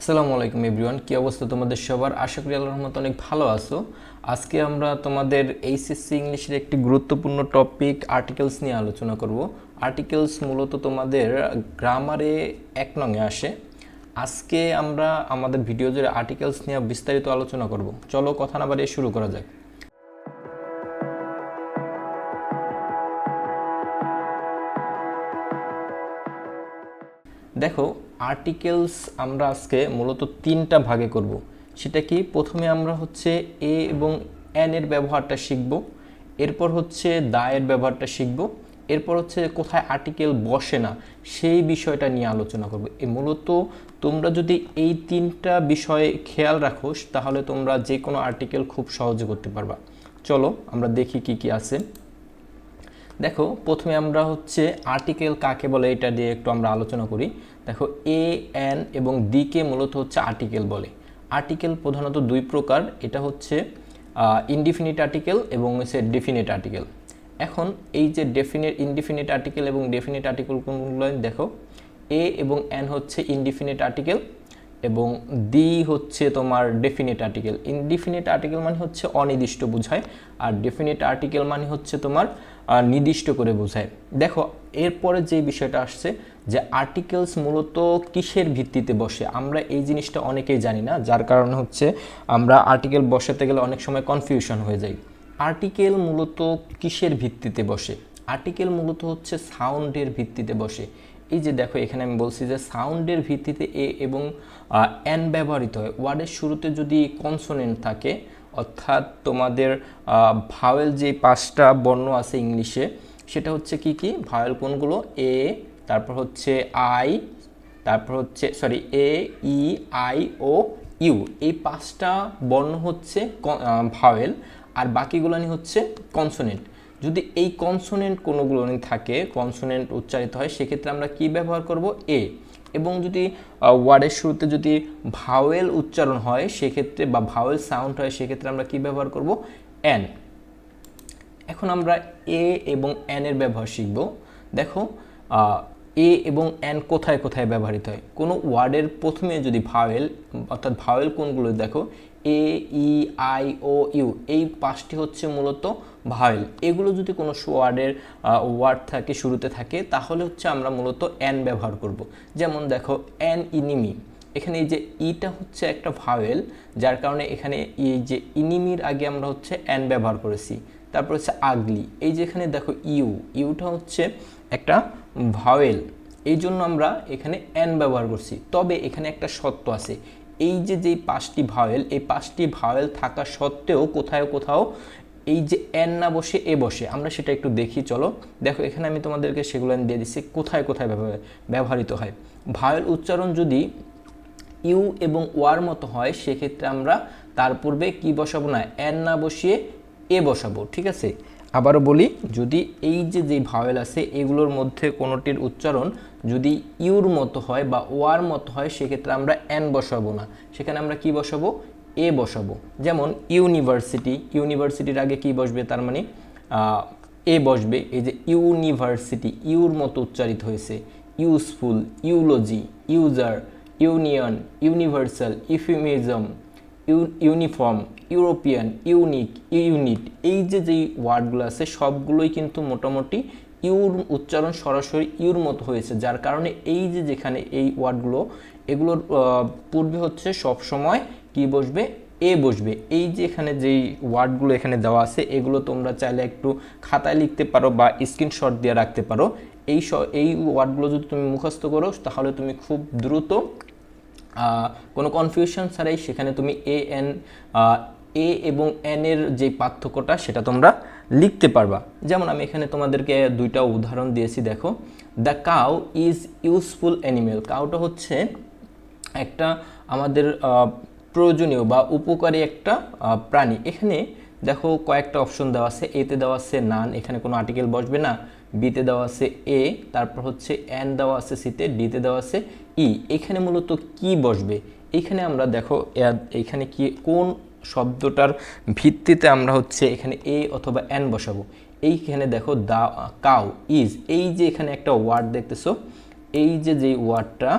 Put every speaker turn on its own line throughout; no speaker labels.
আসসালামু আলাইকুম এভরিওয়ান, কি অবস্থা তোমাদের সবার? আশা করি আল্লাহর রহমতে অনেক ভালো আছো। আজকে আমরা তোমাদের এইচএসসি ইংলিশের একটি গুরুত্বপূর্ণ টপিক আর্টিকেলস নিয়ে আলোচনা করব। আর্টিকেলস মূলত তোমাদের গ্রামারে 1 নং-এ আসে। আজকে আমরা আমাদের ভিডিও জুড়ে আর্টিকেলস নিয়ে বিস্তারিত আলোচনা করব। চলো কথা না বাড়িয়ে শুরু করা যাক। দেখো, আর্টিকেলস আমরা আজকে মূলত 3টা ভাগে করব। সেটা কি? প্রথমে আমরা হচ্ছে এ এবং এন এর ব্যবহারটা শিখব, এরপর হচ্ছে দা এর ব্যবহারটা শিখব, এরপর হচ্ছে কোথায় আর্টিকেল বসে না সেই বিষয়টা নিয়ে আলোচনা করব। মূলত তোমরা যদি এই 3টা বিষয় খেয়াল রাখো তাহলে তোমরা যে কোনো আর্টিকেল খুব সহজে করতে পারবা। চলো আমরা দেখি কি কি আছে। দেখো, প্রথমে আমরা হচ্ছে আর্টিকেল কাকে বলে এটা দিয়ে একটু আমরা আলোচনা করি। দেখো, এ এন এবং দি কে মূলত হচ্ছে আর্টিকেল বলে। আর্টিকেল প্রধানত 2 প্রকার, এটা হচ্ছে ইনডিফিনিট আর্টিকেল এবং হচ্ছে ডেফিনিট আর্টিকেল। এখন এই যে ইনডিফিনিট আর্টিকেল এবং ডেফিনিট আর্টিকেল কোনগুলো দেখো, এ এবং এন হচ্ছে ইনডিফিনিট আর্টিকেল এবং দি হচ্ছে তোমার ডেফিনিট আর্টিকেল। ইনডিফিনিট আর্টিকেল মানে হচ্ছে অনির্দিষ্ট বোঝায়, আর ডেফিনিট আর্টিকেল মানে হচ্ছে তোমার নির্দিষ্ট করে বোঝায়। দেখো, এরপরে যে বিষয়টা আসছে যে আর্টিকেলস মূলত কিসের ভিত্তিতে বসে, আমরা এই জিনিসটা অনেকেই জানি না, যার কারণে হচ্ছে আমরা আর্টিকেল বসাতে গেলে অনেক সময় কনফিউশন হয়ে যায়। আর্টিকেল মূলত কিসের ভিত্তিতে বসে? আর্টিকেল মূলত হচ্ছে সাউন্ডের ভিত্তিতে বসে। এই যে দেখো, এখানে আমি বলছি যে সাউন্ডের ভিত্তিতে এ এবং এন ব্যবহৃত হয়। ওয়ার্ডের শুরুতে যদি কনসোনেন্ট থাকে, অর্থাৎ তোমাদের ভাওয়েল যে 5টা বর্ণ আছে ইংলিশে, সেটা হচ্ছে কি কি ভাওয়েল কোনগুলো? এ, তারপর হচ্ছে আই, তারপর হচ্ছে এ, ই, আই, ও, ইউ। এই 5টা বর্ণ হচ্ছে ভাওয়েল, আর বাকিগুলো হচ্ছে কনসোনেন্ট। যদি এই কনসোনেন্ট কোনোগুলো থাকে, কনসোনেন্ট উচ্চারিত হয়, সেক্ষেত্রে আমরা কি ব্যবহার করব? এ। এবং যদি ওয়ার্ডের শুরুতে যদি ভাওয়েল উচ্চারণ হয় সেক্ষেত্রে, বা ভাওয়েল সাউন্ড হয়, সেক্ষেত্রে আমরা কি ব্যবহার করব? এন। এখন আমরা এ এবং এন এর ব্যবহার শিখব। দেখো, এ এবং এন কোথায় কোথায় ব্যবহৃত হয়। কোনো ওয়ার্ডের প্রথমে যদি ভাওয়েল, অর্থাৎ ভাওয়েল কোনগুলো দেখো, এ, ই, আই, ও, ইউ, এই 5টি হচ্ছে মূলত ভাওয়েল। এগুলো যদি কোনো ওয়ার্ড থাকে, শুরুতে থাকে, তাহলে হচ্ছে আমরা মূলত এন ব্যবহার করব। যেমন দেখো, এন ইনিমি, এখানে এই যে ইটা হচ্ছে একটা ভাওয়েল, যার কারণে এখানে এই যে ইনিমির আগে আমরা হচ্ছে এন ব্যবহার করেছি। তারপর হচ্ছে আগলি, এই যে এখানে দেখো ইউটা হচ্ছে একটা ভাওয়েল, এই জন্য আমরা এখানে এন ব্যবহার করছি। তবে এখানে একটা শর্ত আছে, এই যে যেই 5টি ভাওয়েল, এই 5টি ভাওয়েল থাকা সত্ত্বেও কোথাও কোথাও এই যে এন না বসে এ বসে, আমরা সেটা একটু দেখি। চলো দেখো, এখানে আমি তোমাদেরকে সেগুলো দিয়ে দিচ্ছি কোথায় কোথায় ব্যবহৃত হয়। ভাওয়েল উচ্চারণ যদি ইউ এবং ওয়ার মতো হয়, সেক্ষেত্রে আমরা তার পূর্বে কি বসাবো না, এন না বসিয়ে এ বসাবো। ঠিক আছে, আবারও বলি, যদি এই যে ভাওয়েল আছে এগুলোর মধ্যে কোনোটির উচ্চারণ যদি ইউর মতো হয় বা ওয়ার মতো হয়, সেক্ষেত্রে আমরা এন বসাবো না, সেখানে আমরা কি বসাবো? এ বসাবো। যেমন ইউনিভার্সিটি, ইউনিভার্সিটির আগে কি বসবে? তার মানে এ বসবে। এই যে ইউনিভার্সিটি, ইউর মতো উচ্চারিত হয়েছে। Useful, ইউলজি, user, union, universal, euphemism, uniform, European, unique, unit, এই যে ওয়ার্ডগুলো আছে সবগুলোই কিন্তু মোটামুটি ইউর উচ্চারণ সরাসরি ইউর মতো হয়েছে, যার কারণে এই যে যেখানে এই ওয়ার্ডগুলো, এগুলোর পূর্বে হচ্ছে সব সময় কি বসবে? এ বসবে। এই যে এখানে যেই ওয়ার্ডগুলো এখানে দেওয়া আছে, এগুলো তোমরা চাইলে একটু খাতায় লিখতে পারো বা স্ক্রিনশট দিয়ে রাখতে পারো। এই ওয়ার্ডগুলো যদি তুমি মুখস্থ করো, তাহলে তুমি খুব দ্রুত কোনো কনফিউশন ছাড়াই সেখানে তুমি এ এবং এন এর যে পার্থক্যটা সেটা তোমরা লিখতে পারবা। যেমন আমি এখানে তোমাদেরকে 2টা উদাহরণ দিয়েছি। দেখো, the cow is useful animal. কাউটা হচ্ছে একটা আমাদের প্রয়োজনীয় বা উপকারী একটা প্রাণী। এখানে দেখো কয়েকটা অপশন দেওয়া আছে। এতে দেওয়া আছে নান, এখানে কোনো আর্টিকেল বসবে না। বিতে দেওয়া আছে এ, তারপর হচ্ছে এন দেওয়া আছে সিতে, ডিতে দেওয়া আছে ই। এখানে মূলত কি বসবে? এখানে আমরা দেখো, এখানে কি কোন শব্দটার ভিত্তিতে আমরা হচ্ছে এখানে এ অথবা এন বসাবো। এইখানে দেখো, দা কাউ ইজ, এই যে এখানে একটা ওয়ার্ড দেখতেছো, এই যে ওয়ার্ডটা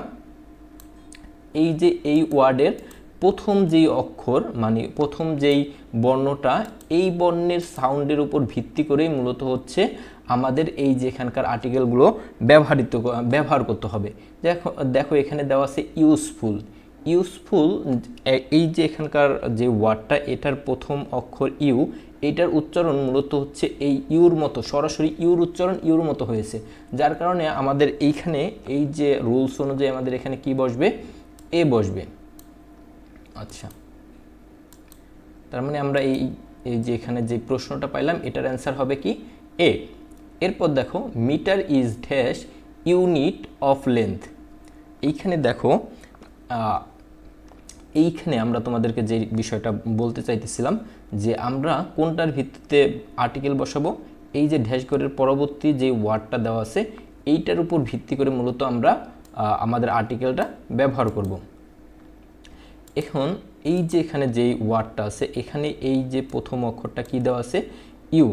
এই যে এই ওয়ার্ডের প্রথম যেই অক্ষর মানে প্রথম যেই বর্ণটা, এই বর্ণের সাউন্ডের উপর ভিত্তি করেই মূলত হচ্ছে আমাদের এই যে এখানকার আর্টিকেলগুলো ব্যবহার করতে হবে। দেখো দেখো এখানে দেওয়া আছে ইউজফুল। ইউজফুল এই যে এখানকার যে ওয়ার্ডটা, এটার প্রথম অক্ষর ইউ, এটার উচ্চারণ মূলত হচ্ছে এই ইউর মতো, সরাসরি ইউর উচ্চারণ ইউর মতো হয়েছে, যার কারণে আমাদের এইখানে এই যে রুলস অনুযায়ী আমাদের এখানে কি বসবে, এ বসবে। আচ্ছা, তার মানে আমরা এই যে এখানে যে প্রশ্নটা পাইলাম এটার অ্যান্সার হবে কি এ। এরপর দেখো metre is dash unit of length. এইখানে দেখো এইখানে আমরা তোমাদেরকে যে বিষয়টা বলতে চাইতেছিলাম যে আমরা কোনটার ভিত্তিতে আর্টিকেল বসাবো, এই যে ড্যাশ ঘরের পরবর্তী যে ওয়ার্ডটা দেওয়া আছে এইটার উপর ভিত্তি করে মূলত আমরা আমাদের আর্টিকেলটা ব্যবহার করব। এখন এই যে এখানে যেই ওয়ার্ডটা আছে, এখানে এই যে প্রথম অক্ষরটা কি দেওয়া আছে, ইউ।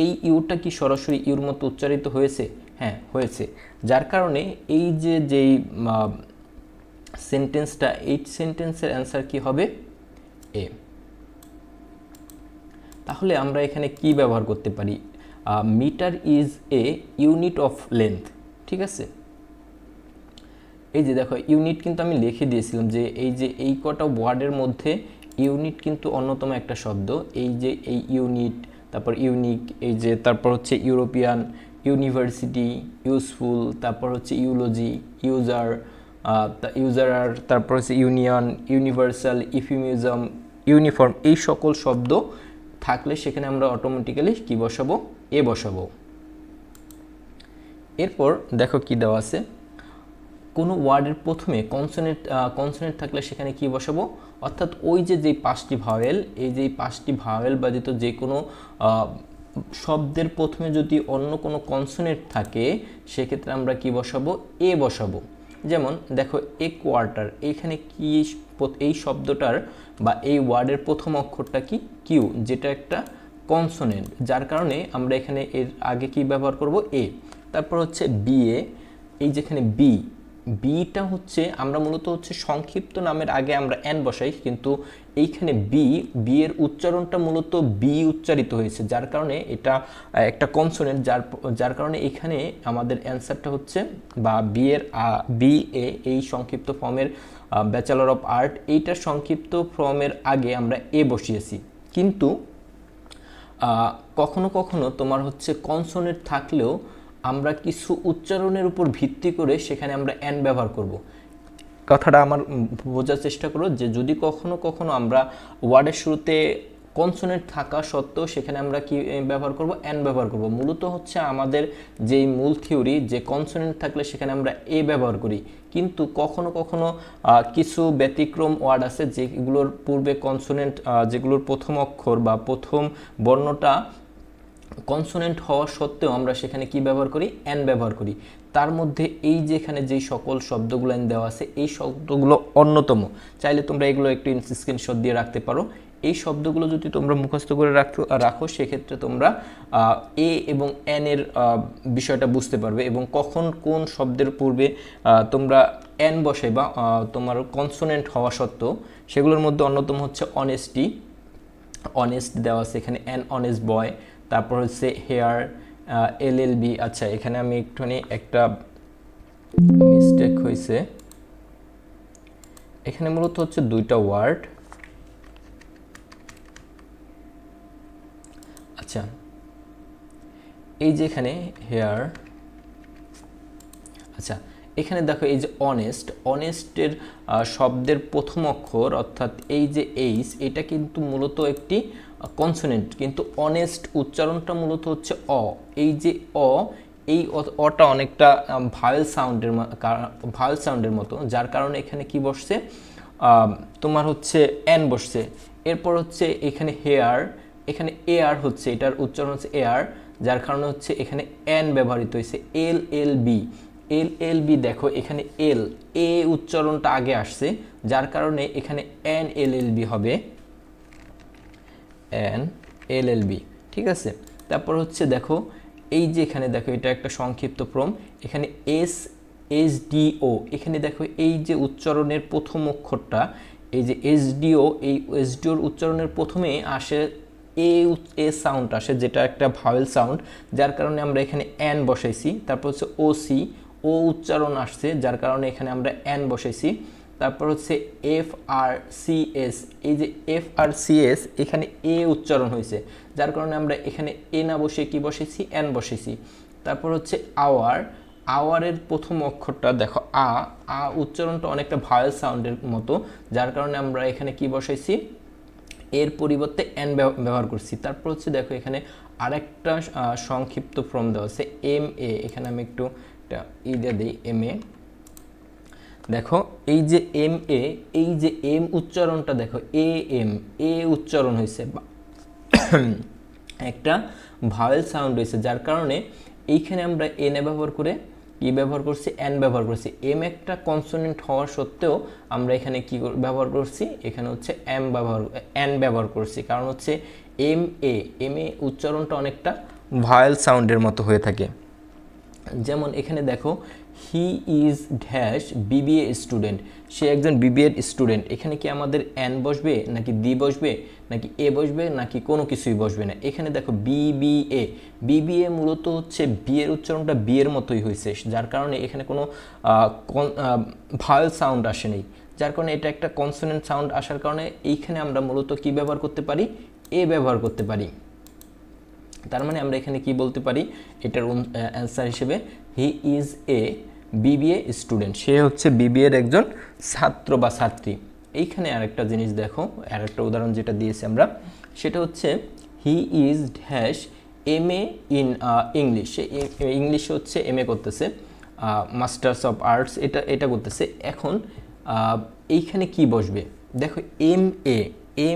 এই ইউটা কি সরাসরি ইউর মতো উচ্চারিত হয়েছে? হ্যাঁ, হয়েছে। যার কারণে এই যে যেই সেন্টেন্সটা, এই সেন্টেন্সের অ্যান্সার কি হবে এ। তাহলে আমরা এখানে কি ব্যবহার করতে পারি, metre is a unit of length. ঠিক আছে, এই যে দেখো ইউনিট কিন্তু আমি লিখে দিয়েছিলাম যে এই কটা ওয়ার্ডের মধ্যে ইউনিট কিন্তু অন্যতম একটা শব্দ। এই যে এই ইউনিট, তারপর ইউনিক, এই যে তারপর হচ্ছে ইউরোপিয়ান, ইউনিভার্সিটি, ইউজফুল, তারপর হচ্ছে ইউলজি, ইউজার, তারপর হচ্ছে ইউনিয়ন, ইউনিভার্সাল, ইফিউমিজম, ইউনিফর্ম, এই সকল শব্দ থাকলে সেখানে আমরা অটোমেটিক্যালি কি বসাবো, এ বসাবো। এরপর দেখো কি দেওয়া আছে, কোনো ওয়ার্ডের প্রথমে কনসোনেন্ট থাকলে সেখানে কি বসাবো, অর্থাৎ ওই যে পাঁচটি ভাওয়েল, এই যে পাঁচটি ভাওয়েল ব্যতীত যে কোনো শব্দের প্রথমে যদি অন্য কোনো কনসোনেন্ট থাকে সেক্ষেত্রে আমরা কি বসাবো, এ বসাবো। যেমন দেখো এ কোয়ার্টার, এইখানে কি এই শব্দটার বা এই ওয়ার্ডের প্রথম অক্ষরটা কি, কিউ, যেটা একটা কনসোনেন্ট, যার কারণে আমরা এখানে এর আগে কি ব্যবহার করব, এ। তারপর হচ্ছে বিএ, এই যেখানে বিটা হচ্ছে আমরা মূলত হচ্ছে সংক্ষিপ্ত নামের আগে আমরা এন বসাই, কিন্তু এইখানে বি এর উচ্চারণটা মূলত বি উচ্চারিত হয়েছে, যার কারণে এটা একটা কনসোনেন্ট, যার কারণে এখানে আমাদের অ্যান্সারটা হচ্ছে বা বি এ এই সংক্ষিপ্ত ফর্মের ব্যাচেলর অফ আর্ট, এইটার সংক্ষিপ্ত ফর্মের আগে আমরা এ বসিয়েছি। কিন্তু কখনো কখনো তোমার হচ্ছে কনসোনেন্ট থাকলেও আমরা কিছু উচ্চারণের উপর ভিত্তি করে সেখানে আমরা এন ব্যবহার করব। কথাটা আমার বোঝার চেষ্টা করো যে যদি কখনো কখনো আমরা ওয়ার্ডের শুরুতে কনসোনেন্ট থাকা সত্ত্বেও সেখানে আমরা কি ব্যবহার করব, এন ব্যবহার করব। মূলত হচ্ছে আমাদের যেই মূল থিওরি যে কনসোনেন্ট থাকলে সেখানে আমরা এ ব্যবহার করি, কিন্তু কখনো কখনো কিছু ব্যতিক্রম ওয়ার্ড আছে যেগুলোর পূর্বে কনসোনেন্ট, যেগুলোর প্রথম অক্ষর বা প্রথম বর্ণটা কনসোনেন্ট হওয়া সত্ত্বেও আমরা সেখানে কি ব্যবহার করি, এন ব্যবহার করি। তার মধ্যে এই যে এখানে যেই সকল শব্দগুলো দেওয়া আছে এই শব্দগুলো অন্যতম। চাইলে তোমরা এগুলো একটু স্ক্রিনশট দিয়ে রাখতে পারো। এই শব্দগুলো যদি তোমরা মুখস্থ করে রাখো সেক্ষেত্রে তোমরা এ এবং এন এর বিষয়টা বুঝতে পারবে, এবং কখন কোন শব্দের পূর্বে তোমরা এন বসে বা তোমার কনসোনেন্ট হওয়া সত্ত্বেও। সেগুলোর মধ্যে অন্যতম হচ্ছে অনেস্টি, অনেস্ট দেওয়া আছে এখানে, অ্যান অনেস্ট বয়। তারপর হচ্ছে হেয়ার, LLB। আচ্ছা, এখানে আমি একটুখানি একটা মিস্টেক হয়েছে, এখানে মূলত হচ্ছে দুইটা ওয়ার্ড। আচ্ছা, এই যে এখানে হেয়ার, আচ্ছা এখানে দেখো এই যে অনেস্টের শব্দের প্রথম অক্ষর অর্থাৎ এই যে এইচ, এটা কিন্তু মূলত একটি কনসোনেন্ট, কিন্তু অনেস্ট উচ্চারণটা মূলত হচ্ছে অ। এই যে অ, এই অটা অনেকটা ভাওয়েল সাউন্ডের মতো, যার কারণে এখানে কি বসছে, তোমার হচ্ছে এন বসছে। এরপর হচ্ছে এখানে হেয়ার, এখানে এয়ার হচ্ছে, এটার উচ্চারণ হচ্ছে এয়ার, যার কারণে হচ্ছে এখানে এন ব্যবহৃত হয়েছে। LLB, দেখো এখানে এ উচ্চারণটা আগে আসছে, যার কারণে এখানে NLLB হবে, NLLB। ঠিক আছে, তারপর হচ্ছে দেখো এই যে এখানে দেখো এটা একটা সংক্ষিপ্ত ফর্ম, এখানে SDO, এখানে দেখো এই যে উচ্চারণের প্রথম অক্ষরটা, এই যে SDO, এই SDOর উচ্চারণের প্রথমে আসে এ সাউন্ড আসে, যেটা একটা ভাওয়েল সাউন্ড, যার কারণে আমরা এখানে এন বসাইছি। তারপর হচ্ছে OC, ও উচ্চারণ আসছে, যার কারণে এখানে আমরা এন বসাইছি। তারপর হচ্ছে FRCS, এই যে FRCS, এখানে এ উচ্চারণ হয়েছে, যার কারণে আমরা এখানে এ না বসে কি বসেছি, এন বসেছি। তারপর হচ্ছে আওয়ার, আওয়ারের প্রথম অক্ষরটা দেখো আ উচ্চারণটা অনেকটা ভাওয়েল সাউন্ডের মতো, যার কারণে আমরা এখানে কি বসাইছি, এর পরিবর্তে এন ব্যবহার করছি। তারপর হচ্ছে দেখো এখানে আরেকটা সংক্ষিপ্ত ফর্ম দেওয়া আছে MA, এখানে আমি একটু দিয়ে দিই MA। দেখো এই যে MA, এই যে এম উচ্চারণটা দেখো এ উচ্চারণ হয়েছে, একটা ভাওয়েল সাউন্ড হয়েছে, যার কারণে এইখানে আমরা এন ব্যবহার করে কি ব্যবহার করছি, এন ব্যবহার করছি। এম একটা কনসোনেন্ট হওয়া সত্ত্বেও আমরা এখানে কি ব্যবহার করছি, এখানে হচ্ছে এন ব্যবহার করছি, কারণ হচ্ছে এম এ উচ্চারণটা অনেকটা ভাওয়েল সাউন্ডের মতো হয়ে থাকে। যেমন এখানে দেখো he is dash BBA student, সে একজন BBA স্টুডেন্ট, এখানে কি আমাদের এন বসবে নাকি দি বসবে নাকি এ বসবে নাকি কোনো কিছুই বসবে না। এখানে দেখো BBA মূলত হচ্ছে বি এর উচ্চারণটা বি এর মতোই হয়েছে, যার কারণে এখানে কোনো ভাওয়েল সাউন্ড আসেনি, যার কারণে এটা একটা কনসোনেন্ট সাউন্ড আসার কারণে এইখানে আমরা মূলত কি ব্যবহার করতে পারি, এ ব্যবহার করতে পারি। তার মানে আমরা এখানে কি বলতে পারি, এটার অ্যান্সার হিসেবে he is a BBA student, সে হচ্ছে BBA এর একজন ছাত্র বা ছাত্রী। এইখানে আরেকটা জিনিস দেখো, আরেকটা উদাহরণ যেটা দিয়েছি আমরা, সেটা হচ্ছে he is dash MA in English, সে ইংলিশে হচ্ছে MA করতেছে, মাস্টার্স অফ আর্টস এটা করতেছে। এখন এইখানে কি বসবে, দেখো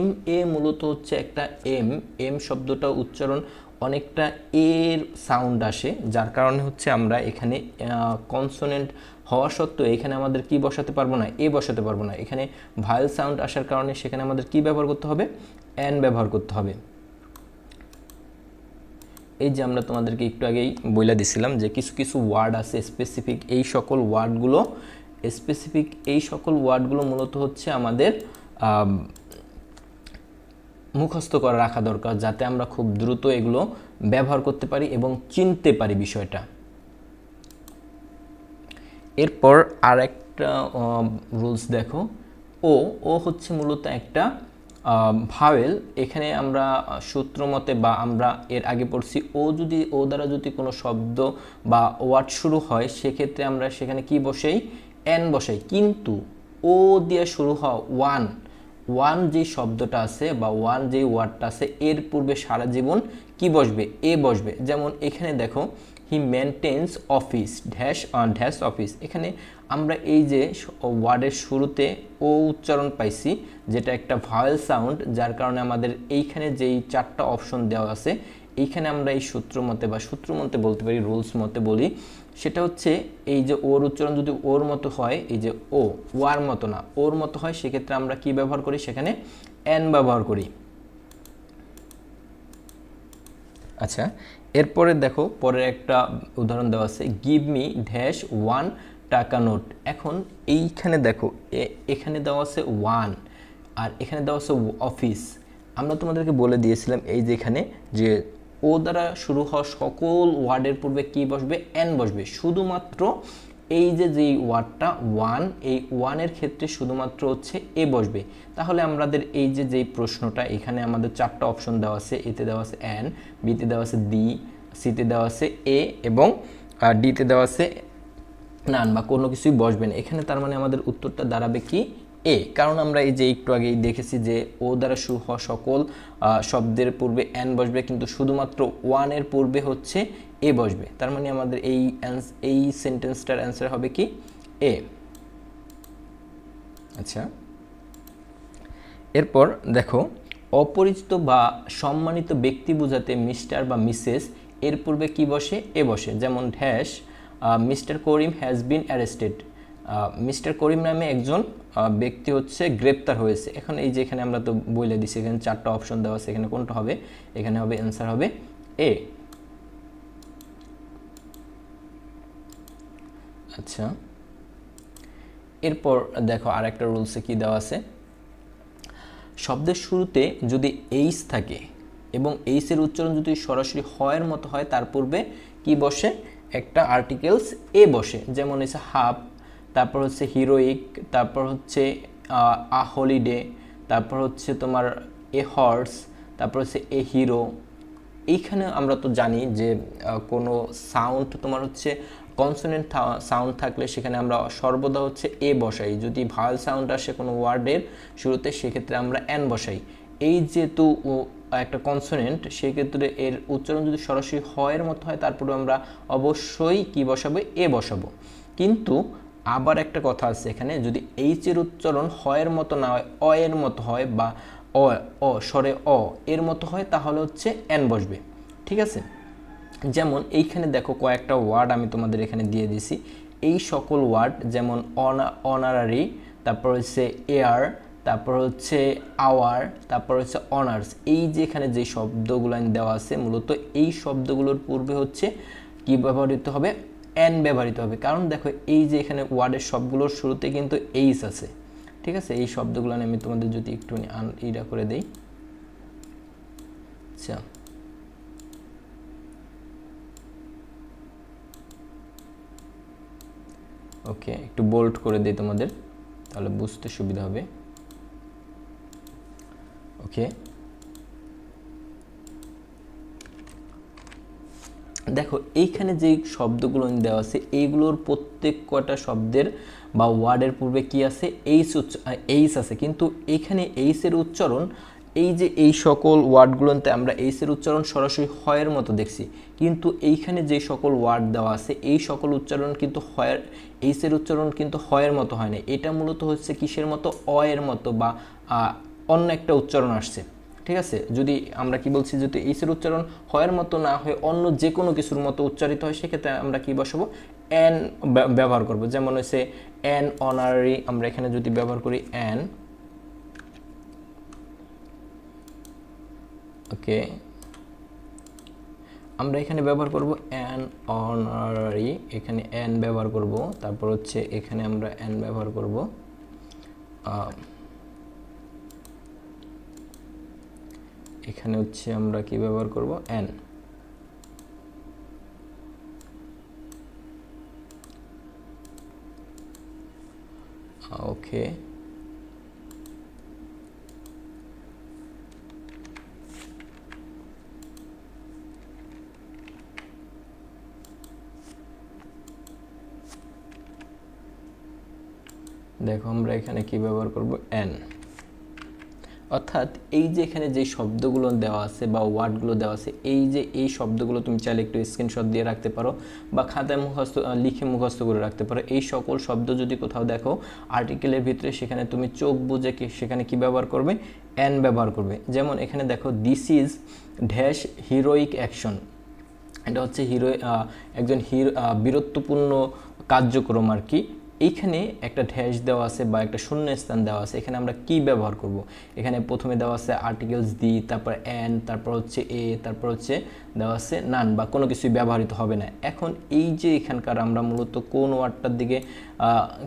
MA মূলত হচ্ছে একটা এম শব্দটা উচ্চারণ অনেকটা এর সাউন্ড আসে, যার কারণে হচ্ছে আমরা এখানে কনসোনেন্ট হওয়া সত্ত্বেও এখানে আমাদের কি বসাতে পারবো না, এ বসাতে পারবো না। এখানে ভাওয়েল সাউন্ড আসার কারণে সেখানে আমাদের কি ব্যবহার করতে হবে, এন ব্যবহার করতে হবে। এই যে আমরা তোমাদেরকে একটু আগেই বলে দিছিলাম যে কিছু কিছু ওয়ার্ড আছে স্পেসিফিক, এই সকল ওয়ার্ডগুলো মূলত হচ্ছে আমাদের মুখস্থ করে রাখা দরকার, যাতে আমরা খুব দ্রুত এগুলো ব্যবহার করতে পারি এবং চিনতে পারি বিষয়টা। এরপর আরেকটা রুলস দেখো, ও হচ্ছে মূলত একটা ভাওয়েল। এখানে আমরা সূত্র মতে বা আমরা এর আগে পড়ছি, ও দ্বারা যদি কোনো শব্দ বা ওয়ার্ড শুরু হয়, সেক্ষেত্রে আমরা সেখানে কি বসাই, এন বসাই। কিন্তু ও দিয়ে শুরু হওয়া ওয়ান যে শব্দটা আছে বা ওয়ান যে ওয়ার্ডটা আছে, এর পূর্বে সারা জীবন কি বসবে, এ বসবে। যেমন এখানে দেখো হি মেনটেন্স অফিস ড্যাশ অফিস, এখানে আমরা এই যে ওয়ার্ডের শুরুতে ও উচ্চারণ পাইছি, যেটা একটা ভাওয়েল সাউন্ড, যার কারণে আমাদের এইখানে যেই চারটা অপশন দেওয়া আছে, এইখানে আমরা এই সূত্র মতে বলতে পারি, রুলস মতে বলি, সেটা হচ্ছে এই যে ওর উচ্চারণ যদি ওর মতো হয়, এই যে ওয়ার মতো না, ওর মতো হয়, সেক্ষেত্রে আমরা কি ব্যবহার করি, সেখানে এন ব্যবহার করি। আচ্ছা, এরপরে দেখো পরের একটা উদাহরণ দেওয়া আছে, গিভ মি ড্যাশ 1 টাকা নোট। এখন এইখানে দেখো এখানে দেওয়া আছে 1 আর এখানে দেওয়া আছে অফিস। আমরা তোমাদেরকে বলে দিয়েছিলাম এই যে এখানে যে ও দ্বারা শুরু হওয়া সকল ওয়ার্ডের পূর্বে কি বসবে, এন বসবে। শুধুমাত্র এই যে যেই ওয়ার্ডটা এই ওয়ানের ক্ষেত্রে শুধুমাত্র হচ্ছে এ বসবে। তাহলে আমাদের এই যে যেই প্রশ্নটা, এখানে আমাদের চারটা অপশন দেওয়া আছে, এতে দেওয়া আছে এন, বিতে দেওয়া আছে দি, সিতে দেওয়া আছে এ এবং ডিতে দেওয়া আছে নান বা কোনো কিছুই বসবে না এখানে। তার মানে আমাদের উত্তরটা দাঁড়াবে কি, এ। কারণ আমরা এই যে একটু আগেই দেখেছি যে ও দ্বারা শুরু হওয়া সকল শব্দের পূর্বে এন বসবে, কিন্তু শুধুমাত্র ওয়ানের পূর্বে হচ্ছে এ বসবে। তার মানে আমাদের এই সেন্টেন্সটার অ্যান্সার হবে কি, এ। আচ্ছা, এরপর দেখো অপরিচিত বা সম্মানিত ব্যক্তি বোঝাতে মিস্টার বা মিসেস এর পূর্বে কি বসে, এ বসে। যেমন dash mister Karim has been arrested, mister Karim নামে একজন ব্যক্তি হচ্ছে গ্রেপ্তার হয়েছে। এখন এই যে এখানে আমরা তো বলে দিছি, এখানে চারটা অপশন দেওয়া আছে, এখানে কোনটা হবে, এখানে হবে অ্যান্সার হবে এ। আচ্ছা, এরপর দেখো আরেকটা রুলসে কি দেওয়া আছে, শব্দের শুরুতে যদি এইচ থাকে এবং এইচের উচ্চারণ যদি সরাসরি হয়ের মতো হয়, তার পূর্বে কি বসে, একটা আর্টিকেলস এ বসে। যেমন হচ্ছে হাফ, তারপর হচ্ছে হিরোইক, তারপর হচ্ছে আ হলিডে, তারপর হচ্ছে তোমার এ হর্স, তারপর হচ্ছে এ হিরো। এইখানে আমরা তো জানি যে কোনো সাউন্ড তোমার হচ্ছে কনসোনেন্ট সাউন্ড থাকলে সেখানে আমরা সর্বদা হচ্ছে এ বসাই, যদি ভাওয়েল সাউন্ড আসে কোনো ওয়ার্ডের শুরুতে সেক্ষেত্রে আমরা এন বসাই। এই যেহেতু একটা কনসোনেন্ট, সেক্ষেত্রে এর উচ্চারণ যদি সরাসরি হয়ের মতো হয়, তারপরে আমরা অবশ্যই কি বসাবো, এ বসাবো। কিন্তু আবার একটা কথা আছে এখানে, যদি এইচ এর উচ্চারণ হয়ের মতো না হয়, অ এর মতো হয়, বা অ অ স্বরে অ এর মতো হয়, তাহলে হচ্ছে এন বসবে। ঠিক আছে, যেমন এইখানে দেখো কয়েকটা ওয়ার্ড আমি তোমাদের এখানে দিয়ে দিছি। এই সকল ওয়ার্ড যেমন অনারারি, তারপর হচ্ছে এয়ার, তারপর হচ্ছে আওয়ার, তারপর হচ্ছে অনার্স, এই যে এখানে যে শব্দগুলো দেওয়া আছে, মূলত এই শব্দগুলোর পূর্বে হচ্ছে কি ব্যবহৃত হবে, এন ব্যবহৃত হবে। কারণ দেখো এই যে এখানে ওয়ার্ডের সবগুলোর শুরুতে কিন্তু এইচ আছে। ঠিক আছে, এই শব্দগুলো আমি তোমাদের যদি একটু ইটা করে দেই। আচ্ছা, ওকে, একটু বোল্ড করে দিই তোমাদের, তাহলে বুঝতে সুবিধা হবে। ওকে, দেখো এইখানে যে শব্দগুলো দেওয়া আছে, এইগুলোর প্রত্যেক কটা শব্দের বা ওয়ার্ডের পূর্বে কি আছে, এইচ আছে। কিন্তু এখানে এইচের উচ্চারণ, এই যে এই সকল ওয়ার্ডগুলোতে আমরা এইচের উচ্চারণ সরাসরি হয়ের মতো দেখছি, কিন্তু এইখানে যে সকল ওয়ার্ড দেওয়া আছে এই সকল উচ্চারণ কিন্তু হয়ের, এইচের উচ্চারণ কিন্তু হয়ের মতো হয় না। এটা মূলত হচ্ছে কিসের মতো, অ এর মতো, বা অন্য একটা উচ্চারণ আসছে। ঠিক আছে, যদি আমরা কি বলছি, যদি এইচের উচ্চারণ হয়ের মতো না হয়ে অন্য যে কোনো কিছুর মতো উচ্চারিত হয়, সেক্ষেত্রে আমরা কি বসাবো, এন ব্যবহার করব। যেমন হচ্ছে এন অনারারি, আমরা এখানে যদি ব্যবহার করি এন, ওকে, আমরা এখানে ব্যবহার করব এন অনারারি, এখানে এন ব্যবহার করব। তারপর হচ্ছে এখানে আমরা এন ব্যবহার করব, এখানে হচ্ছে আমরা কি ব্যবহার করব, এন। ওকে, দেখো আমরা এখানে কি ব্যবহার করব, এন। অর্থাৎ এই যে এখানে যে শব্দগুলো দেওয়া আছে বা ওয়ার্ডগুলো দেওয়া আছে, এই যে এই শব্দগুলো তুমি চাইলে একটু স্ক্রিনশট দিয়ে রাখতে পারো বা খাতায় লিখে মুখস্থ করে রাখতে পারো। এই সকল শব্দ যদি কোথাও দেখো আর্টিকেলের ভিতরে, সেখানে তুমি চোখ বুজে সেখানে কি ব্যবহার করবে, এন ব্যবহার করবে। যেমন এখানে দেখো, this is dash heroic action, এটা হচ্ছে একজন বীরত্বপূর্ণ কার্যক্রম আর কি। এইখানে একটা ড্যাশ দেওয়া আছে বা একটা শূন্য স্থান দেওয়া আছে, এখানে আমরা কি ব্যবহার করব, এখানে প্রথমে দেওয়া আছে আর্টিকেলস দি, তারপর এন, তারপর হচ্ছে এ, তারপর হচ্ছে দেওয়া আছে নান, বা কোনো কিছুই ব্যবহৃত হবে না। এখন এই যে এখানকার আমরা মূলত কোন ওয়ার্ডটার দিকে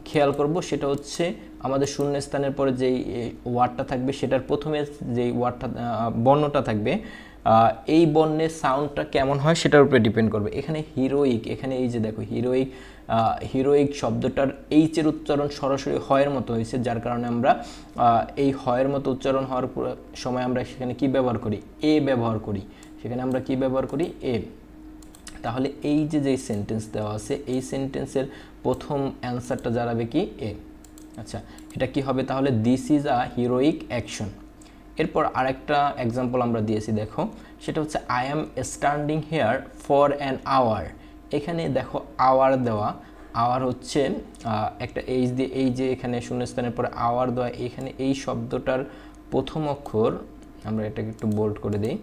খেয়াল করব, সেটা হচ্ছে আমাদের শূন্য স্থানের পরে যেই ওয়ার্ডটা থাকবে, সেটার প্রথমে যেই ওয়ার্ডটা বর্ণটা থাকবে, এই বর্ণের সাউন্ডটা কেমন হয় সেটার উপরে ডিপেন্ড করবে। এখানে হিরোইক, এখানে এই যে দেখো হিরোইক শব্দটার এইচের উচ্চারণ সরাসরি হয়ের মতো হয়েছে, যার কারণে আমরা এই হয়ের মতো উচ্চারণ হওয়ার সময় আমরা সেখানে কি ব্যবহার করি, এ ব্যবহার করি। সেখানে আমরা কি ব্যবহার করি, এ। তাহলে এই যে সেন্টেন্স দেওয়া আছে, এই সেন্টেন্সের প্রথম অ্যান্সারটা দাঁড়াবে কি, এ। আচ্ছা, এটা কি হবে তাহলে, this is a heroic action. এরপর আরেকটা এক্সাম্পল আমরা দিয়েছি, দেখো সেটা হচ্ছে I am standing here for an hour. এখানে দেখো আওয়ার দেওয়া, আওয়ার হচ্ছে একটা এইচ দিয়ে, এই যে এখানে শূন্যস্থানের পরে আওয়ার দেওয়া, এখানে এই শব্দটার প্রথম অক্ষর, আমরা এটাকে একটু বোল্ড করে দিই,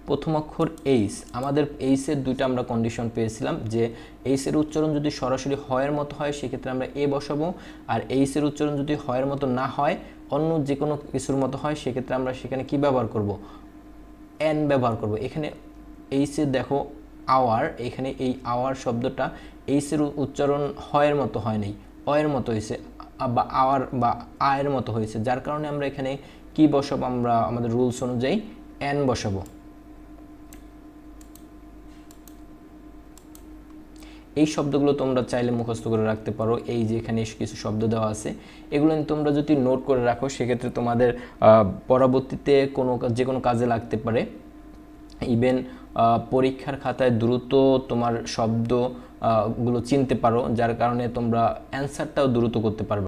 প্রথম অক্ষর এইচ। আমাদের এইচের দুইটা আমরা কন্ডিশন পেয়েছিলাম, যে এইচের উচ্চারণ যদি সরাসরি হয়ের মতো হয় সেক্ষেত্রে আমরা এ বসাবো, আর এইচের উচ্চারণ যদি হয়ের মতো না হয়, অন্য যে কোনো কিছুর মতো হয়, সেক্ষেত্রে আমরা সেখানে কি ব্যবহার করব, এন ব্যবহার করব। এখানে এইচে দেখো আওয়ার, এখানে এই আওয়ার শব্দটা এইচের উচ্চারণ হয়ের মতো হয় নাই, অয়ের মতো হয়েছে, বা আওয়ার বা আয়ের মতো হয়েছে, যার কারণে আমরা এখানে কি বসাবো, আমরা আমাদের রুলস অনুযায়ী এন বসাবো। এই শব্দগুলো তোমরা চাইলে মুখস্থ করে রাখতে পারো। এই যে এখানে কিছু শব্দ দেওয়া আছে, এগুলো তোমরা যদি নোট করে রাখো সেক্ষেত্রে তোমাদের পরবর্তীতে যে কোনো কাজে লাগতে পারে। ইভেন পরীক্ষার খাতায় দ্রুত তোমার শব্দ গুলো চিনতে পারো, যার কারণে তোমরা অ্যান্সারটাও দ্রুত করতে পারবে।